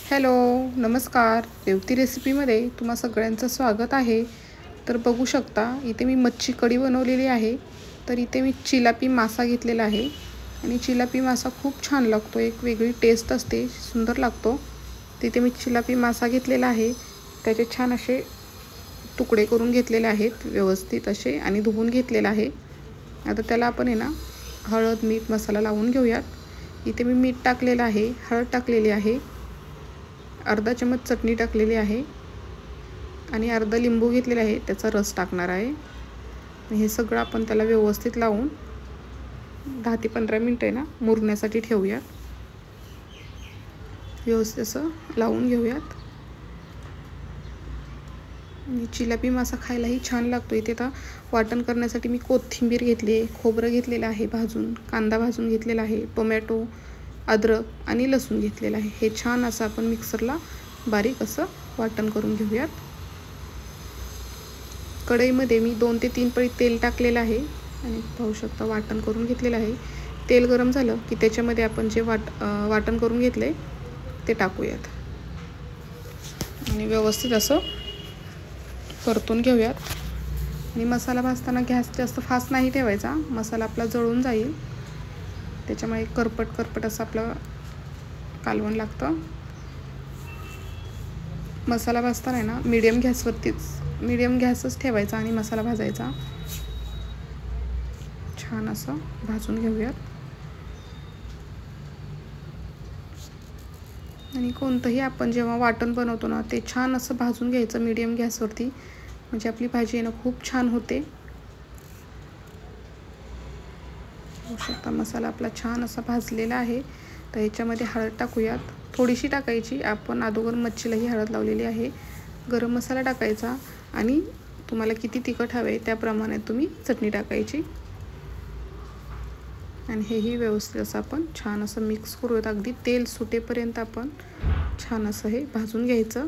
Hello, नमस्कार. रेवती रेसिपीमध्ये तुम्हा सगळ्यांचं स्वागत आहे. तर बघू शकता इथे मी मच्छी कढी बनवलेली आहे. तर इथे मी चिलापी मासा घेतलेला आहे आणि चिलापी मासा खूप छान लागतो, एक वेगळी टेस्ट असते, सुंदर लागतो. तिथे मी चिलापी मासा घेतलेला आहे, त्याचे छान असे तुकडे करून घेतलेले आहेत व्यवस्थित असे आणि धुवून घेतलेला आहे. आता त्याला आपण आहे ना हळद मीठ मसाला लावून घेऊयात. इथे मी मीठ टाकलेलं आहे, हळद टाकलेली आहे, अर्धा चमच चटणी टाकलेली आहे आणि अर्धा लिंबू घेतलेला आहे, त्याचा रस टाकणार आहे. हे सगळं आपण त्याला व्यवस्थित लावून 10 ते 15 मिनिटं ना मुरण्यासाठी ठेवूयात. व्यवस्थित असं लावून घेऊयात. आणि चिलापी मासा खायलाही छान लागतो. इथे आता वाटण करण्यासाठी मी कोथिंबीर घेतली, खोबरं घेतलेलं आहे भाजून, कांदा भाजून घेतलेला आहे, टोमॅटो, अद्रक आणि लसूण घेतलेलं आहे. हे छान असं आपण मिक्सरला बारीक असं वाटण करून घेऊयात. कढईमध्ये मी 2 ते 3 पळी तेल टाकलेलं आहे आणि पाहू शकता वाटण करून घेतलेलं आहे. तेल गरम झालं की त्याच्यामध्ये आपण जे वाटण करून घेतले ते टाकूयात आणि व्यवस्थित असं परतून घेऊयात. आणि मसाला भाजताना गॅस जास्त फास्ट नाही ठेवायचा, मसाला आपला जळून जाईल, त्याच्यामुळे करपट असं आपलं कालवण लागतं. मसाला भाजताना आहे ना मीडियम गॅसच ठेवायचा आणि मसाला भाजायचा. छान असं भाजून घेऊयात. आणि कोणतंही आपण जेव्हा वाटण बनवतो ना ते छान असं भाजून घ्यायचं मीडियम गॅसवरती, म्हणजे आपली भाजी आहे ना खूप छान होते. बघू शकता मसाला आपला छान असा भाजलेला आहे. तर ह्याच्यामध्ये हळद टाकूयात, थोडीशी टाकायची, आपण अगोदर मच्छीलाही हळद लावलेली आहे. गरम मसाला टाकायचा आणि तुम्हाला किती तिखट हवे त्याप्रमाणे तुम्ही चटणी टाकायची. आणि हेही व्यवस्थित असं आपण छान असं मिक्स करूयात. अगदी तेल सुटेपर्यंत आपण छान असं हे भाजून घ्यायचं.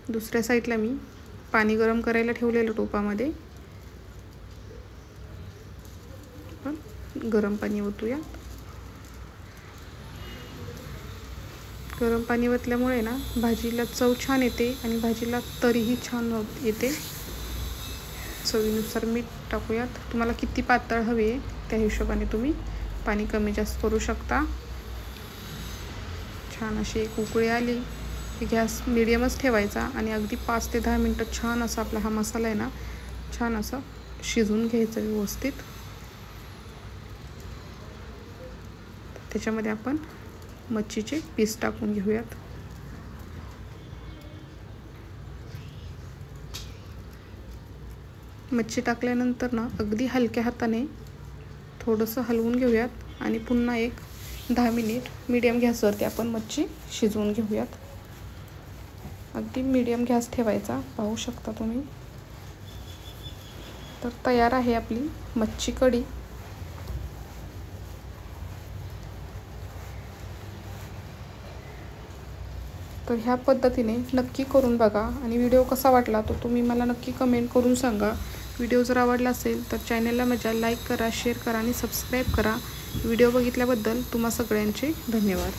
दुसऱ्या साईडला मी पाणी गरम करायला ठेवलेलं टोपामध्ये. पण गरम पाणी ओतूया. गरम पाणी ओतल्यामुळे ना भाजीला चव छान येते आणि भाजीला तरीही छान येते. चवीनुसार मीठ टाकूयात. तुम्हाला किती पातळ हवे त्या हिशोबाने तुम्ही पाणी कमी जास्त करू शकता. छान अशी एक उकळी आली की गॅस मीडियमच ठेवायचा आणि अगदी 5 ते 10 मिनटं छान असा आपला हा मसाला आहे ना छान असं शिजवून घ्यायचा व्यवस्थित. त्याच्यामध्ये आपण मच्छीचे पीस टाकून घेऊयात. मच्छी टाकल्यानंतर ना अगदी हलक्या हाताने थोडंसं हलवून घेऊयात आणि पुन्हा एक 10 मिनिट मीडियम गॅसवरती आपण मच्छी शिजवून घेऊयात. अगदी मीडियम गॅस ठेवायचा, पाहू शकता तुम्ही. तर तयार आहे आपली मच्छी कढी. तर ह्या पद्धतीने नक्की करून बघा आणि व्हिडिओ कसा वाटला तो तुम्ही मला नक्की कमेंट करून सांगा. व्हिडिओ जर आवडला असेल तर चॅनलला माझ्या लाईक करा, शेअर करा आणि सबस्क्राईब करा. व्हिडिओ बघितल्याबद्दल तुम्हा सगळ्यांचे धन्यवाद.